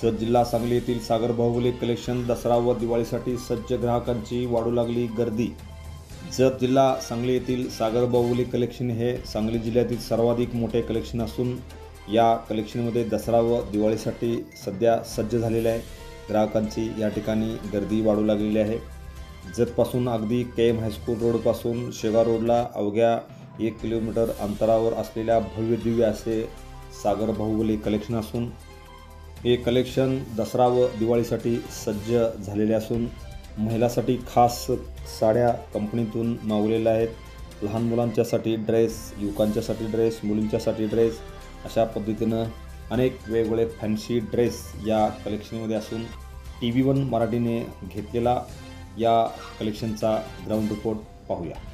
जत जिल्हा सांगली येथील सागर बाहुबली कलेक्शन दसरा व दिवाळीसाठी सज्ज, ग्राहकांची वाढू लागली गर्दी। जत जिल्हा सांगली येथील सागर बाहुबली कलेक्शन हे सांगली जिल्ह्यातील सर्वाधिक मोठे कलेक्शन असून या कलेक्शनमध्ये दसरा व दिवाळीसाठी सध्या सज्ज झालेले आहे। ग्राहकांची या ठिकाणी गर्दी वाढू लागलेली आहे। जतपासून अगदी केएम हायस्कूल रोडपासून शेगाव रोडला अवघ्या 1 किलोमीटर अंतरावर असलेल्या भव्य दिव्य असे सागर बाहुबली कलेक्शन असून हे कलेक्शन दसरा व दिवाळीसाठी सज्ज झालेले असून महिलांसाठी खास साड्या कंपनीतून मागवलेल्या आहेत। लहान मुलांच्यासाठी ड्रेस, युवकांच्यासाठी ड्रेस, मुलींच्यासाठी ड्रेस अशा पद्धतीनं अनेक वेगवेगळे फॅन्सी ड्रेस या कलेक्शनमध्ये असून TV1 मराठीने घेतलेला या कलेक्शनचा ग्राउंड रिपोर्ट पाहूया।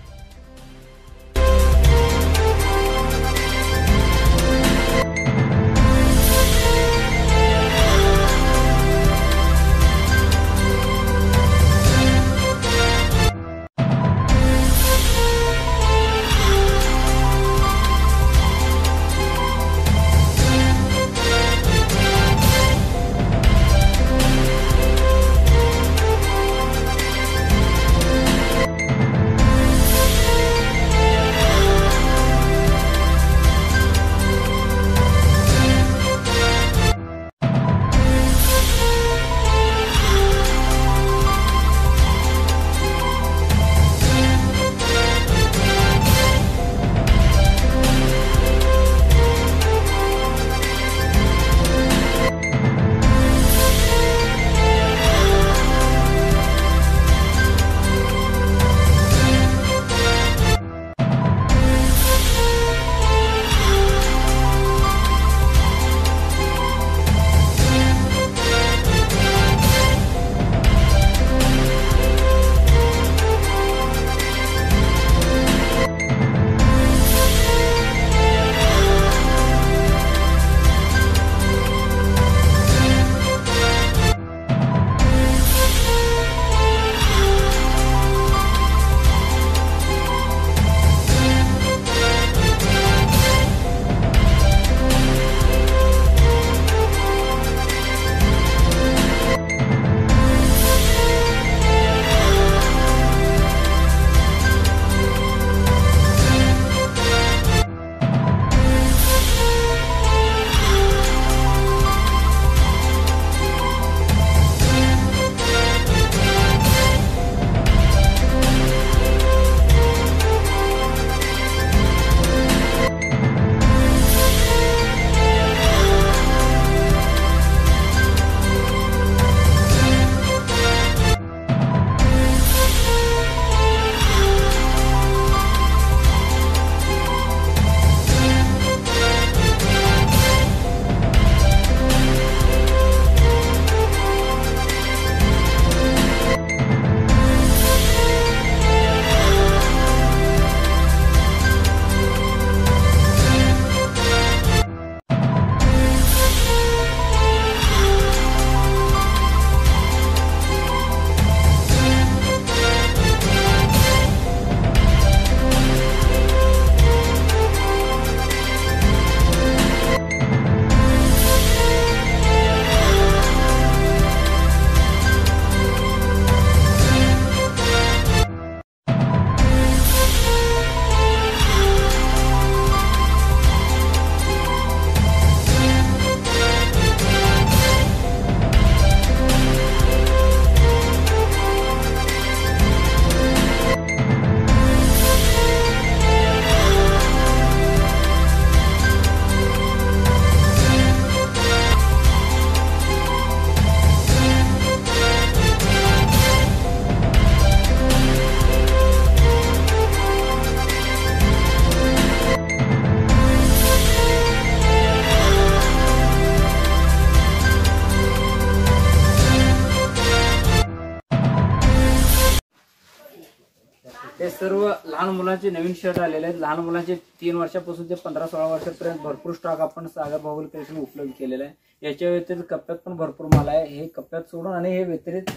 हे सर्व लहान मुलांचे नवीन शर्ट आलेले आहेत। लहान मुलांचे 3 वर्षापासून ते 15-16 वर्षापर्यंत भरपूर स्टॉक आपण सागर बाहुबली कलेक्शन उपलब्ध केलेला आहे। याच्या व्यतिरिक्त कप्प्यात पण भरपूर माल आहे। हे कप्प्यात सोडून आणि हे व्यतिरिक्त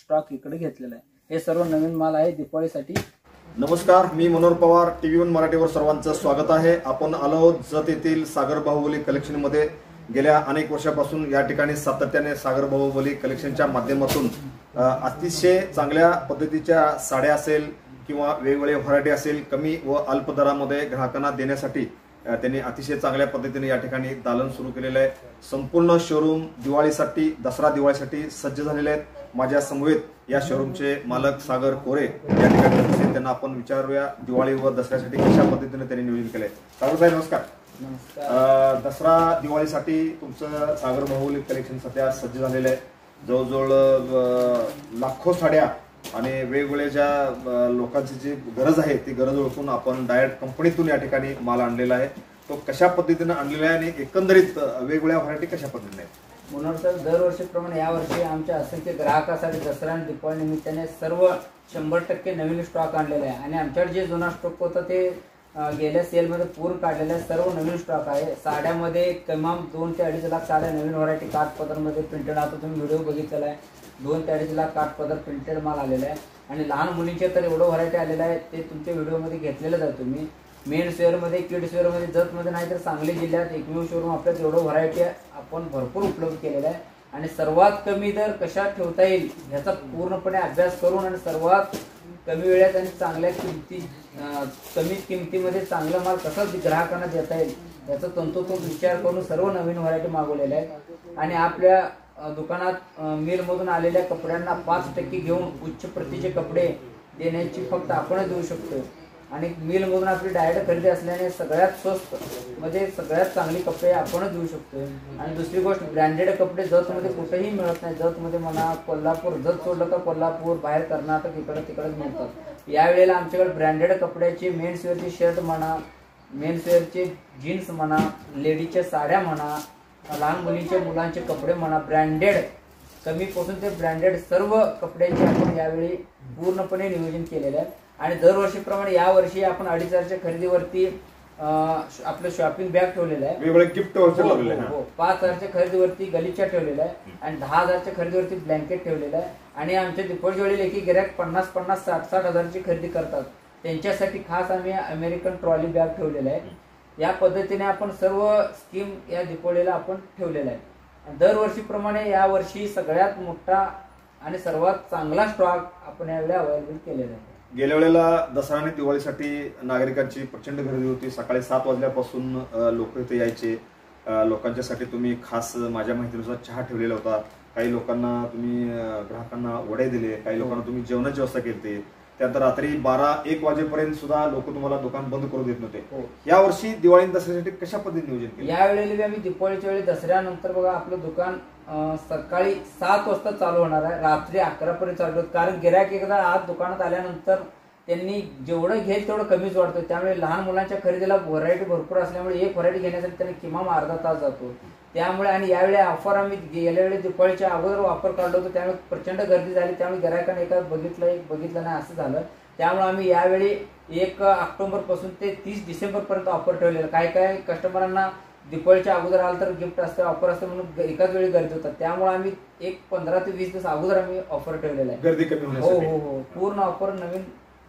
स्टॉक इकडे घेतलेला आहे। हे सर्व नवीन माल आहे दिवाळीसाठी। नमस्कार, मी मनोहर पवार, TV1 मराठीवर सर्वांचं स्वागत आहे। आपण आलो जत येथील सागर बाहुबली कलेक्शन मध्ये। गेल्या अनेक वर्षापासून या ठिकाणी सातत्याने सागर बाहुबली कलेक्शनच्या माध्यमातून अतिशय चांगल्या पद्धतीच्या साड्या असेल किंवा वेगवेगळे व्हरायटी असेल कमी व अल्प दरामध्ये ग्राहकांना देण्यासाठी त्यांनी अतिशय चांगल्या पद्धतीने या ठिकाणी दालन सुरू केलेलं आहे। संपूर्ण शोरूम दिवाळीसाठी दसरा दिवाळीसाठी सज्ज झालेले आहेत। माझ्या समवेत या शोरूमचे मालक सागर कोरे या ठिकाणी उपस्थित, त्यांना आपण विचारूया दिवाळी व दसऱ्यासाठी कशा पद्धतीने त्यांनी नियोजन केलंय। सागर साहेब नमस्कार। दसरा दिवाळीसाठी तुमचं सागर बाहुबली कलेक्शन सध्या सज्ज झालेलं आहे। जवळजवळ लाखो साड्या आणि वेगवेगळ्या ज्या लोकांची जी गरज आहे ती गरज ओळखून आपण डायरेक्ट कंपनीतून या ठिकाणी माल आणलेला आहे। तो कशा पद्धतीने आणलेला आहे आणि एकंदरीत वेगवेगळ्या व्हरायटी कशा पद्धतीने आहेत? मनोहर सर, दरवर्षीप्रमाणे यावर्षी आमच्या असंख्य ग्राहकासाठी दसरा आणि दिवाळी निमित्ताने सर्व 100% नवीन स्टॉक आणलेला आहे आणि आमच्याकडे जे जुना स्टॉक होता ते गेल्या सेलमध्ये पूर्ण काढलेला आहे। सर्व नवीन स्टॉक आहे। साड्यामध्ये किमान 2 ते 2.5 लाख साड्या नवीन व्हरायटी काठपदरमध्ये प्रिंटेड, आता तुम्ही व्हिडिओ बघितलेला आहे, 2 ते 2.5 लाख काठपदर प्रिंटेड माल आलेला आहे आणि लहान मुलींचे तर एवढं व्हरायटी आलेलं आहे ते तुमच्या व्हिडिओमध्ये घेतलेलं आहे। तुम्ही मेन्स वेअरमध्ये, किड्स वेअरमध्ये, जतमध्ये नाही तर सांगली जिल्ह्यात एकमेव शोरूम आपल्यात एवढं व्हरायटी आपण भरपूर उपलब्ध केलेलं आहे आणि सर्वात कमी दर कशा ठेवता येईल ह्याचा पूर्णपणे अभ्यास करून आणि सर्वात कमी वेळात आणि चांगल्या कमी किमतीमध्ये चांगला माल कसा ग्राहकांना देता येईल याचा तंतोतंत विचार करून सर्व नवीन व्हरायटी मागवलेल्या आहेत आणि आपल्या दुकानात मिलमधून आलेल्या कपड्यांना 5% घेऊन उच्च प्रतीचे कपडे देण्याची फक्त आपणच देऊ शकतो आणि मिलमधून आपली डायरेक्ट खरेदी असल्याने सगळ्यात स्वस्त मध्ये सगळ्यात चांगली कपडे आपणच देऊ शकतो आणि दुसरी गोष्ट ब्रँडेड कपडे जतमध्ये कुठेही मिळत नाही। जतमध्ये म्हणा कोल्हापूर, जत सोडलं का कोल्हापूर, बाहेर कर्नाटक इकडे तिकडेच मिळतात। यावेळेला आमच्याकडे ब्रँडेड कपड्याचे मेन्स वेअरचे शर्ट म्हणा, मेन्स वेअरचे जीन्स म्हणा, लेडीजच्या साड्या म्हणा, लहान मुलींचे मुलांचे कपडे म्हणा, ब्रँडेड कमीपासून ते ब्रँडेड सर्व कपड्यांचे आपण यावेळी पूर्णपणे नियोजन केलेलं आहे आणि दरवर्षीप्रमाणे यावर्षी आपण 2,500च्या खरेदीवरती आपलं शॉपिंग बॅग ठेवलेलं आहे, वेगवेगळे गिफ्ट ठेवलेले आहे। 5,000च्या खरेदीवरती गलिचा ठेवलेला आहे आणि 10,000च्या खरेदीवरती ब्लँकेट ठेवलेलं आहे आणि आमच्या दीपावलीच्या वेळी लेखी गिऱ्हाईक 50-50, 60-60 हजारची खरेदी करतात त्यांच्यासाठी खास आम्ही अमेरिकन ट्रॉली बॅग ठेवलेला आहे। या पद्धतीने आपण सर्व स्कीम या दीपावलीला आपण ठेवलेला आहे। दरवर्षीप्रमाणे यावर्षी सगळ्यात मोठा आणि सर्वात चांगला स्टॉक आपण यावेळी अवेलेबल केलेला आहे। गेल्या वेळेला दसरा आणि दिवाळीसाठी नागरिकांची प्रचंड गर्दी होती। सकाळी 7 वाजल्यापासून लोक इथे यायचे। लोकांच्यासाठी तुम्ही खास माझ्या माहितीनुसार चहा ठेवलेला होता, काही लोकांना तुम्ही ग्राहकांना वडे दिले, काही लोकांना तुम्ही जेवणाची व्यवस्था केली। त्यानंतर रात्री 12-1 वाजेपर्यंत सुद्धा लोक तुम्हाला दुकान बंद करू देत नव्हते। यावर्षी दिवाळी दसऱ्यासाठी कशा पद्धतीने नियोजन केलं? यावेळेला आम्ही दिवाळीच्या वेळी दसऱ्यानंतर बघा आपलं दुकान सकाळी 7 वाजता चालू होणार आहे, रात्री 11 पर्यंत चालू होतं कारण गिऱ्हाईक एकदा आज दुकानात आल्यानंतर त्यांनी जेवढं घेईल तेवढं कमीच वाटतं। त्यामुळे लहान मुलांच्या खरेदीला व्हरायटी भरपूर असल्यामुळे एक व्हरायटी घेण्यासाठी त्यांनी किमान अर्धा तास जातो। त्यामुळे आणि यावेळी ऑफर आम्ही गेल्या वेळी दिवाळीच्या अगोदर ऑफर काढलो होतो, त्यामुळे प्रचंड गर्दी झाली, त्यामुळे गिऱ्हाईकाने एका बघितलं एक बघितलं नाही असं झालं। त्यामुळे आम्ही यावेळी 1 ऑक्टोबर पासून ते 30 डिसेंबर पर्यंत ऑफर ठेवलेलं। काही कस्टमरांना दिवाळीच्या अगोदर आलं तर गिफ्ट असतं, ऑफर असतं म्हणून एकाच वेळी गर्दी होतात, त्यामुळे आम्ही 15 ते 20 दिवस अगोदर आम्ही ऑफर ठेवलेला आहे गर्दी कमी होण्यासाठी। हो, पूर्ण ऑफर नवीन।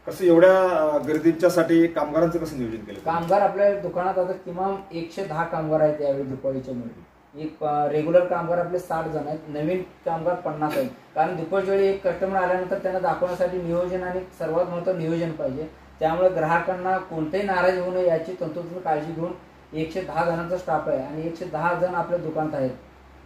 कसं एवढ्या गर्दीच्यासाठी कामगारांचं कसं नियोजन केलं? कामगार आपल्या दुकानात आता किमान 110 कामगार आहेत यावेळी दिवाळीच्या मुळे। एक रेग्युलर कामगार आपले 60 जण आहेत, नवीन कामगार 50 आहेत कारण दिवाळीच्या वेळी एक कस्टमर आल्यानंतर त्यांना दाखवण्यासाठी नियोजन आणि सर्वात महत्त्वाचं नियोजन पाहिजे। त्यामुळे ग्राहकांना कोणतेही नाराज होऊ नये याची तंतोतंत काळजी घेऊन 110 जणांचा स्टाफ आहे आणि 110 जण आपल्या दुकानात आहेत।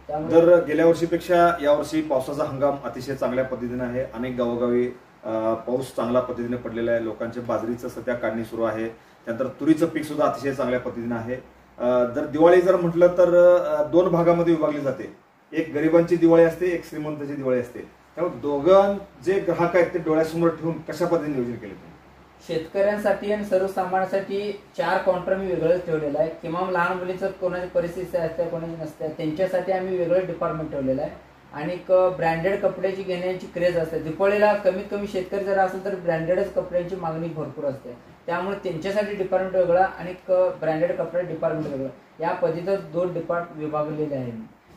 त्यामुळे तर गेल्या वर्षीपेक्षा यावर्षी पावसाचा हंगाम अतिशय चांगल्या पद्धतीने आहे। अनेक गावोगावी पाऊस चांगल्या पद्धतीने पडलेला आहे। लोकांच्या बाजरीचं सध्या काढणी सुरू आहे, त्यानंतर तुरीचं पीक सुद्धा अतिशय चांगल्या पद्धतीने आहे। जर दिवाळी जर म्हटलं तर 2 भागामध्ये विभागली जाते, एक गरिबांची दिवाळी असते, एक श्रीमंताची दिवाळी असते। त्यामुळे दोघं जे ग्राहक आहेत ते डोळ्यासमोर ठेवून कशा पद्धतीने नियोजन केले? शेतकऱ्यांसाठी आणि सर्वसामान्यांसाठी 4 काउंटर मी वेगळंच ठेवलेलं आहे। किमान लहान मुलीचं कोणाची परिस्थिती असते कोणाची नसते त्यांच्यासाठी आम्ही वेगळं डिपार्टमेंट ठेवलेलं आहे आणि ब्रँडेड कपड्याची घेण्याची क्रेज असते। दिवाळीला कमीत कमी शेतकरी जर असेल तर ब्रँडेडच कपड्यांची मागणी भरपूर असते, त्यामुळे त्यांच्यासाठी डिपार्टमेंट वेगळा आणि ब्रँडेड कपडे डिपार्टमेंट वेगळं, या पद्धतीत 2 डिपार्टमेंट विभागलेले आहे।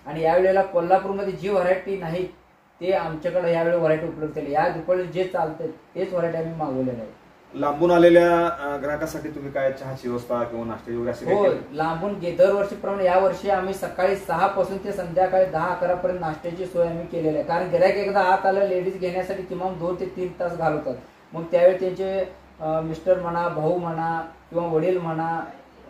आणि यावेळेला कोल्हापूरमध्ये जी व्हरायटी नाही ते आमच्याकडे यावेळी व्हरायटी उपलब्ध केली। या दिवाळी जे चालते तेच व्हरायटी आम्ही मागवलेलं आहे। लांबून आलेल्या ग्राहकासाठी तुम्ही काय चहाची व्यवस्था किंवा नाश्त्याची वगैरे अशी हो, काही केली? लांबून दरवर्षीप्रमाणे यावर्षी आम्ही सकाळी 6 पासून ते संध्याकाळी 10-11 पर्यंत नाश्त्याची सोय आम्ही केलेली आहे. कारण गिऱ्हाईक एकदा आत आलं लेडीज घेण्यासाठी किमान 2 ते 3 तास घालवतात. मग त्यावेळी त्यांचे मिस्टर म्हणा, भाऊ म्हणा किंवा वडील म्हणा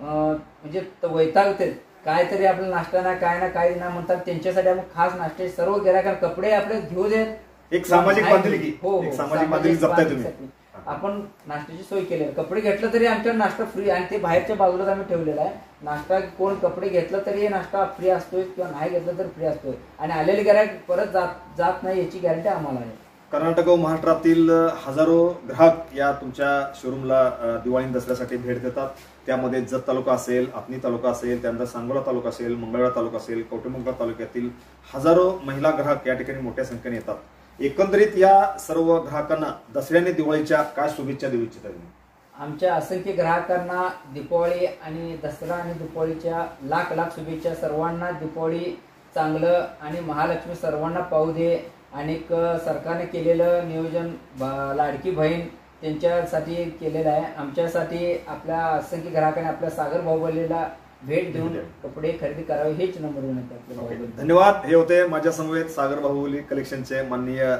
म्हणजे वैतागते, काहीतरी आपला नाश्ता ना काय ना म्हणतात. त्यांच्यासाठी आम्ही खास नाश्ते सर्व गिऱ्हाईकांना कपडे आपले घेऊ देत. एक सामाजिक बांधिलकी, हो, एक सामाजिक बांधिलकी जपताय तुम्ही. आपण नाश्त्याची सोय केली आहे. कपडे घेतलं तरी आमच्याकडे नाश्ता फ्री आणि ते बाहेरच्या बाजूलाच आम्ही ठेवलेला आहे. नाश्ता कोण कपडे घेतलं तरी नाश्ता फ्री असतोय किंवा नाही घेतलं तर फ्री असतोय आणि आलेले गिऱ्हाईक परत जात नाही याची गॅरंटी आम्हाला आहे. कर्नाटक व महाराष्ट्रातील हजारो ग्राहक या तुमच्या शोरूमला दिवाळी दसऱ्यासाठी भेट देतात. त्यामध्ये जत तालुका असेल, आथणी तालुका असेल, त्यानंतर सांगोला तालुका असेल, मंगळवेढा तालुका असेल, कवठेमंकाळ तालुक्यातील हजारो महिला ग्राहक या ठिकाणी मोठ्या संख्येने येतात. एकंदरीत या सर्व ग्राहकांना दसऱ्याने दिवाळीच्या काय शुभेच्छा देऊ इच्छिता तुम्ही? आमच्या असंख्य ग्राहकांना दीपावली आणि दसरा आणि दीपावलीच्या लाख शुभेच्छा. सर्वांना दीपावली चांगलं आणि महालक्ष्मी सर्वांना पाहू दे. आणि सरकारने केलेलं नियोजन लाडकी बहीण त्यांच्यासाठी केलेलं आहे. आमच्यासाठी आपल्या असंख्य ग्राहकांनी आपल्या सागर बाहुबलीला भेट देऊन कपडे खरेदी करावे हेच नंबर विनंती. धन्यवाद. हे होते माझ्या समवेत सागर बाहुबली कलेक्शनचे माननीय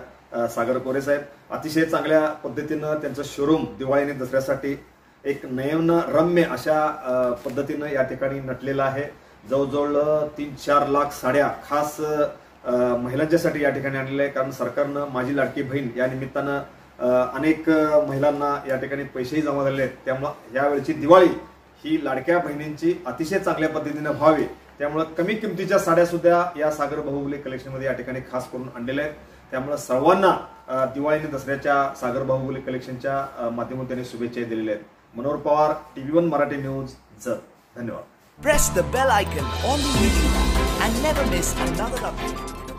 सागर कोरे साहेब. अतिशय चांगल्या पद्धतीनं त्यांचं शोरूम दिवाळी आणि दसऱ्यासाठी एक नयनरम्य अशा पद्धतीनं या ठिकाणी नटलेलं आहे. जवळजवळ 3-4 लाख साड्या खास महिलांच्यासाठी या ठिकाणी आणलेल्या आहे. कारण सरकारनं माझी लाडकी बहीण या निमित्तानं अनेक महिलांना या ठिकाणी पैसेही जमा झालेले आहेत. त्यामुळं यावेळची दिवाळी ही लाडक्या बहिणींची अतिशय चांगल्या पद्धतीने व्हावी, त्यामुळे कमी किमतीच्या साड्या सुद्धा या सागर बाहुबली कलेक्शनमध्ये या ठिकाणी खास करून आणलेल्या आहेत. त्यामुळे सर्वांना दिवाळी आणि दसऱ्याच्या सागर बाहुबली कलेक्शनच्या माध्यमातून त्यांनी शुभेच्छा दिलेल्या आहेत. Manohar Pawar, TV1 Marathi news, Jath. धन्यवाद. Press the bell icon on the video and never miss another update.